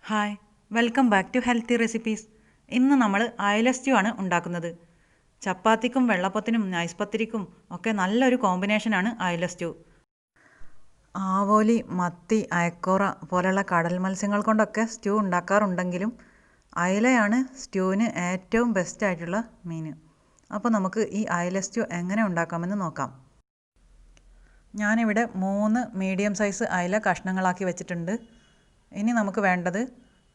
Hi, welcome back to healthy recipes. ഇന്ന് നമ്മൾ അയല സ്റ്റ്യൂ ആണ് ഉണ്ടാക്കുന്നത്. ചപ്പാത്തിക്കും വെള്ളപ്പത്തിനും നൈസ് പത്തിരിക്കും ഒക്കെ നല്ലൊരു കോമ്പിനേഷനാണ് അയല സ്റ്റ്യൂ. ആവോലി, മത്തി, അയക്കോറ പോലെയുള്ള കടൽ മത്സ്യങ്ങൾ കൊണ്ടൊക്കെ സ്റ്റ്യൂ ഉണ്ടാക്കാറുണ്ടെങ്കിലും അയലയാണ് സ്റ്റ്യൂവിന് ഏറ്റവും ബെസ്റ്റ് ആയിട്ടുള്ള മീൻ. അപ്പോൾ നമുക്ക് ഈ അയല സ്റ്റ്യൂ എങ്ങനെ ഉണ്ടാക്കാമെന്ന് നോക്കാം. ഞാനിവിടെ 3 മീഡിയം സൈസ് അയല കഷ്ണങ്ങളാക്കി വെച്ചിട്ടുണ്ട്. ഇനി നമുക്ക് വേണ്ടത്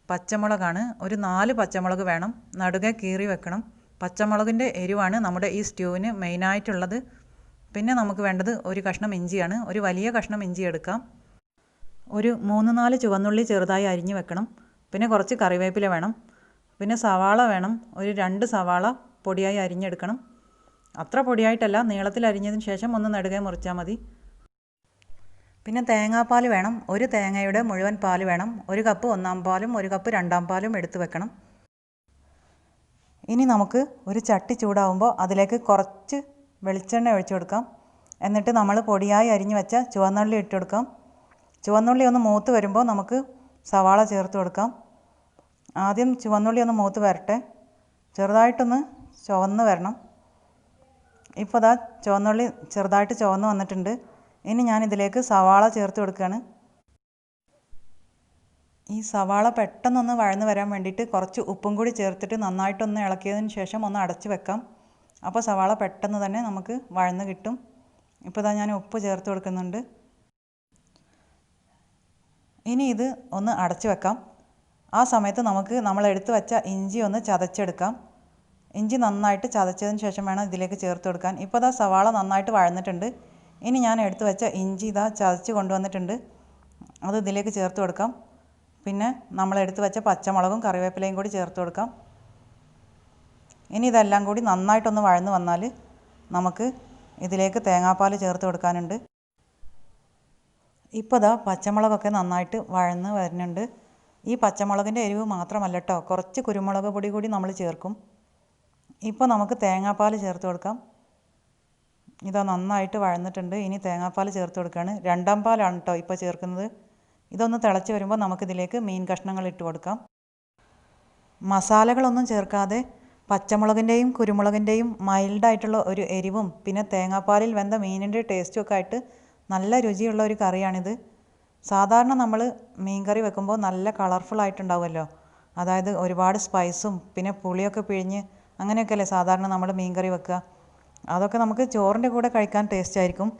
പച്ചമുളകാണ്. ഒരു 4 പച്ചമുളക് വേണം. നടുകെ കീറി വെക്കണം. പച്ചമുളകിൻ്റെ എരിവാണ് നമ്മുടെ ഈ സ്റ്റ്യൂവിന് മെയിനായിട്ടുള്ളത്. പിന്നെ നമുക്ക് വേണ്ടത് ഒരു കഷ്ണം ഇഞ്ചിയാണ്. ഒരു വലിയ കഷ്ണം ഇഞ്ചി എടുക്കാം. ഒരു 3-4 ചുവന്നുള്ളി ചെറുതായി അരിഞ്ഞ് വെക്കണം. പിന്നെ കുറച്ച് കറിവേപ്പില വേണം. പിന്നെ സവാള വേണം. ഒരു 2 സവാള പൊടിയായി അരിഞ്ഞെടുക്കണം. അത്ര പൊടിയായിട്ടല്ല, നീളത്തിൽ അരിഞ്ഞതിന് ശേഷം ഒന്ന് നടുകെ മുറിച്ചാൽ മതി. പിന്നെ തേങ്ങാപ്പാൽ വേണം. ഒരു തേങ്ങയുടെ മുഴുവൻ പാൽ വേണം. 1 കപ്പ് 1-ാം പാലും 1 കപ്പ് 2-ാം പാലും എടുത്ത് വെക്കണം. ഇനി നമുക്ക് ഒരു ചട്ടി ചൂടാവുമ്പോൾ അതിലേക്ക് കുറച്ച് വെളിച്ചെണ്ണ ഒഴിച്ചു കൊടുക്കാം. എന്നിട്ട് നമ്മൾ പൊടിയായി അരിഞ്ഞു വെച്ച ചുവന്നുള്ളി ഇട്ട് കൊടുക്കാം. ചുവന്നുള്ളി ഒന്ന് മൂത്ത് വരുമ്പോൾ നമുക്ക് സവാള ചേർത്ത് കൊടുക്കാം. ആദ്യം ചുവന്നുള്ളി ഒന്ന് മൂത്ത് വരട്ടെ. ചെറുതായിട്ടൊന്ന് ചുവന്ന് വരണം. ഇപ്പോൾ ദാ ചുവന്നുള്ളി ചെറുതായിട്ട് ചുവന്ന് വന്നിട്ടുണ്ട്. ഇനി ഞാനിതിലേക്ക് സവാള ചേർത്ത് കൊടുക്കുകയാണ്. ഈ സവാള പെട്ടെന്നൊന്ന് വഴന്ന് വരാൻ വേണ്ടിയിട്ട് കുറച്ച് ഉപ്പും കൂടി ചേർത്തിട്ട് നന്നായിട്ടൊന്ന് ഇളക്കിയതിന് ശേഷം ഒന്ന് അടച്ച് വെക്കാം. അപ്പോൾ സവാള പെട്ടെന്ന് തന്നെ നമുക്ക് വഴന്ന് കിട്ടും. ഇപ്പോൾ ഇതാ ഞാൻ ഉപ്പ് ചേർത്ത് കൊടുക്കുന്നുണ്ട്. ഇനി ഇത് ഒന്ന് അടച്ച് വെക്കാം. ആ സമയത്ത് നമുക്ക് നമ്മൾ എടുത്ത് വെച്ച ഇഞ്ചി ഒന്ന് ചതച്ചെടുക്കാം. ഇഞ്ചി നന്നായിട്ട് ചതച്ചതിന് ശേഷം വേണം ഇതിലേക്ക് ചേർത്ത് കൊടുക്കാൻ. ഇപ്പോൾ ഇതാ സവാള നന്നായിട്ട് വഴന്നിട്ടുണ്ട്. ഇനി ഞാൻ എടുത്ത് വെച്ച ഇഞ്ചി ഇതാ ചതച്ച് കൊണ്ടുവന്നിട്ടുണ്ട്. അത് ഇതിലേക്ക് ചേർത്ത് കൊടുക്കാം. പിന്നെ നമ്മൾ എടുത്ത് വെച്ച പച്ചമുളകും കറിവേപ്പിലയും കൂടി ചേർത്ത് കൊടുക്കാം. ഇനി ഇതെല്ലാം കൂടി നന്നായിട്ടൊന്ന് വഴന്ന് വന്നാൽ നമുക്ക് ഇതിലേക്ക് തേങ്ങാപ്പാൽ ചേർത്ത് കൊടുക്കാനുണ്ട്. ഇപ്പോൾ ഇതാ പച്ചമുളകൊക്കെ നന്നായിട്ട് വഴന്ന് വരുന്നുണ്ട്. ഈ പച്ചമുളകിൻ്റെ എരിവ് മാത്രമല്ല കേട്ടോ, കുറച്ച് കുരുമുളക് പൊടി കൂടി നമ്മൾ ചേർക്കും. ഇപ്പോൾ നമുക്ക് തേങ്ങാപ്പാൽ ചേർത്ത് കൊടുക്കാം. ഇതാ നന്നായിട്ട് വഴന്നിട്ടുണ്ട്. ഇനി തേങ്ങാപ്പാൽ ചേർത്ത് കൊടുക്കുകയാണ്. 2-ാം പാലാണ് കേട്ടോ ഇപ്പോൾ ചേർക്കുന്നത്. ഇതൊന്ന് തിളച്ച് വരുമ്പോൾ നമുക്കിതിലേക്ക് മീൻ കഷ്ണങ്ങൾ ഇട്ട് കൊടുക്കാം. മസാലകളൊന്നും ചേർക്കാതെ പച്ചമുളകിൻ്റെയും കുരുമുളകിൻ്റെയും മൈൽഡായിട്ടുള്ള ഒരു എരിവും പിന്നെ തേങ്ങാപ്പാലിൽ വെന്ത മീനിൻ്റെ ടേസ്റ്റും ഒക്കെ ആയിട്ട് നല്ല രുചിയുള്ള ഒരു കറിയാണിത്. സാധാരണ നമ്മൾ മീൻ കറി വെക്കുമ്പോൾ നല്ല കളർഫുള്ളായിട്ടുണ്ടാവുമല്ലോ. അതായത് ഒരുപാട് സ്പൈസും പിന്നെ പുളിയൊക്കെ പിഴിഞ്ഞ് അങ്ങനെയൊക്കെയല്ലേ സാധാരണ നമ്മൾ മീൻ കറി വെക്കുക. അതൊക്കെ നമുക്ക് ചോറിൻ്റെ കൂടെ കഴിക്കാൻ ടേസ്റ്റ് ആയിരിക്കും.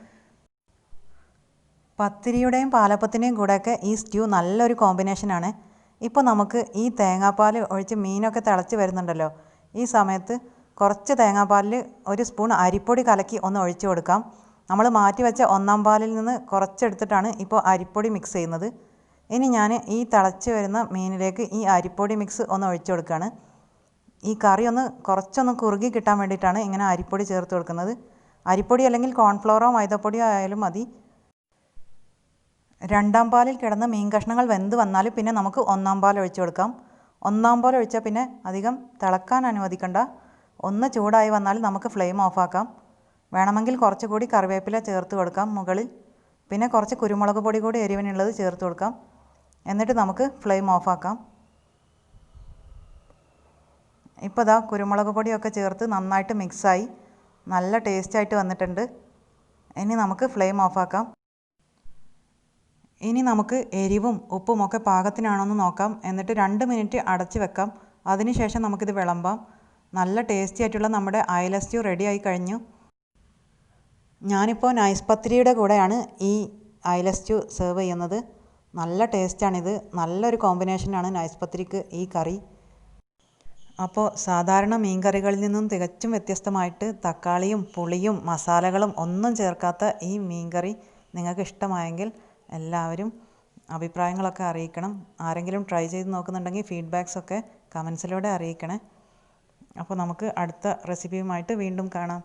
പത്തിരിയുടെയും പാലപ്പത്തിൻ്റെയും കൂടെയൊക്കെ ഈ സ്റ്റ്യൂ നല്ലൊരു കോമ്പിനേഷനാണ്. ഇപ്പോൾ നമുക്ക് ഈ തേങ്ങാപ്പാൽ ഒഴിച്ച് മീനൊക്കെ തിളച്ച് വരുന്നുണ്ടല്ലോ, ഈ സമയത്ത് കുറച്ച് തേങ്ങാപ്പാലിൽ 1 സ്പൂൺ അരിപ്പൊടി കലക്കി ഒന്ന് ഒഴിച്ചു കൊടുക്കാം. നമ്മൾ മാറ്റി വെച്ച 1-ാം പാലിൽ നിന്ന് കുറച്ചെടുത്തിട്ടാണ് ഇപ്പോൾ അരിപ്പൊടി മിക്സ് ചെയ്യുന്നത്. ഇനി ഞാൻ ഈ തിളച്ച് വരുന്ന മീനിലേക്ക് ഈ അരിപ്പൊടി മിക്സ് ഒന്ന് ഒഴിച്ചു കൊടുക്കുകയാണ്. ഈ കറി കുറച്ചൊന്ന് കുറുകി കിട്ടാൻ വേണ്ടിയിട്ടാണ് ഇങ്ങനെ അരിപ്പൊടി ചേർത്ത് കൊടുക്കുന്നത്. അരിപ്പൊടി അല്ലെങ്കിൽ കോൺഫ്ലോറോ മൈദപ്പൊടിയോ ആയാലും മതി. 2-ാം പാലിൽ കിടന്ന് മീൻ കഷ്ണങ്ങൾ വെന്ത് വന്നാൽ പിന്നെ നമുക്ക് 1-ാം പാൽ ഒഴിച്ചു കൊടുക്കാം. 1-ാം പാൽ ഒഴിച്ചാൽ പിന്നെ അധികം തിളക്കാൻ അനുവദിക്കണ്ട. ഒന്ന് ചൂടായി വന്നാൽ നമുക്ക് ഫ്ലെയിം ഓഫാക്കാം. വേണമെങ്കിൽ കുറച്ചുകൂടി കറിവേപ്പില ചേർത്ത് കൊടുക്കാം മുകളിൽ. പിന്നെ കുറച്ച് കുരുമുളക് പൊടി കൂടി എരിവിനുള്ളത് ചേർത്ത് കൊടുക്കാം. എന്നിട്ട് നമുക്ക് ഫ്ലെയിം ഓഫാക്കാം. ഇപ്പോൾ ഇതാ കുരുമുളക് പൊടിയൊക്കെ ചേർത്ത് നന്നായിട്ട് മിക്സായി നല്ല ടേസ്റ്റായിട്ട് വന്നിട്ടുണ്ട്. ഇനി നമുക്ക് ഫ്ലെയിം ഓഫാക്കാം. ഇനി നമുക്ക് എരിവും ഉപ്പും ഒക്കെ പാകത്തിനാണോന്ന് നോക്കാം. എന്നിട്ട് 2 മിനിറ്റ് അടച്ച് വെക്കാം. അതിനുശേഷം നമുക്കിത് വിളമ്പാം. നല്ല ടേസ്റ്റി ആയിട്ടുള്ള നമ്മുടെ അയല സ്റ്റ്യൂ റെഡി ആയി കഴിഞ്ഞു. ഞാനിപ്പോൾ നൈസ് പത്തിരിയുടെ കൂടെയാണ് ഈ അയല സ്റ്റ്യൂ സെർവ് ചെയ്യുന്നത്. നല്ല ടേസ്റ്റാണിത്. നല്ലൊരു കോമ്പിനേഷനാണ് നൈസ് പത്തിരിക്ക് ഈ കറി. അപ്പോൾ സാധാരണ മീൻ കറികളിൽ നിന്നും തികച്ചും വ്യത്യസ്തമായിട്ട് തക്കാളിയും പുളിയും മസാലകളും ഒന്നും ചേർക്കാത്ത ഈ മീൻ കറി നിങ്ങൾക്ക് ഇഷ്ടമായെങ്കിൽ എല്ലാവരും അഭിപ്രായങ്ങളൊക്കെ അറിയിക്കണം. ആരെങ്കിലും ട്രൈ ചെയ്ത് നോക്കുന്നുണ്ടെങ്കിൽ ഫീഡ്ബാക്സൊക്കെ കമൻസിലൂടെ അറിയിക്കണേ. അപ്പോൾ നമുക്ക് അടുത്ത റെസിപ്പിയുമായിട്ട് വീണ്ടും കാണാം.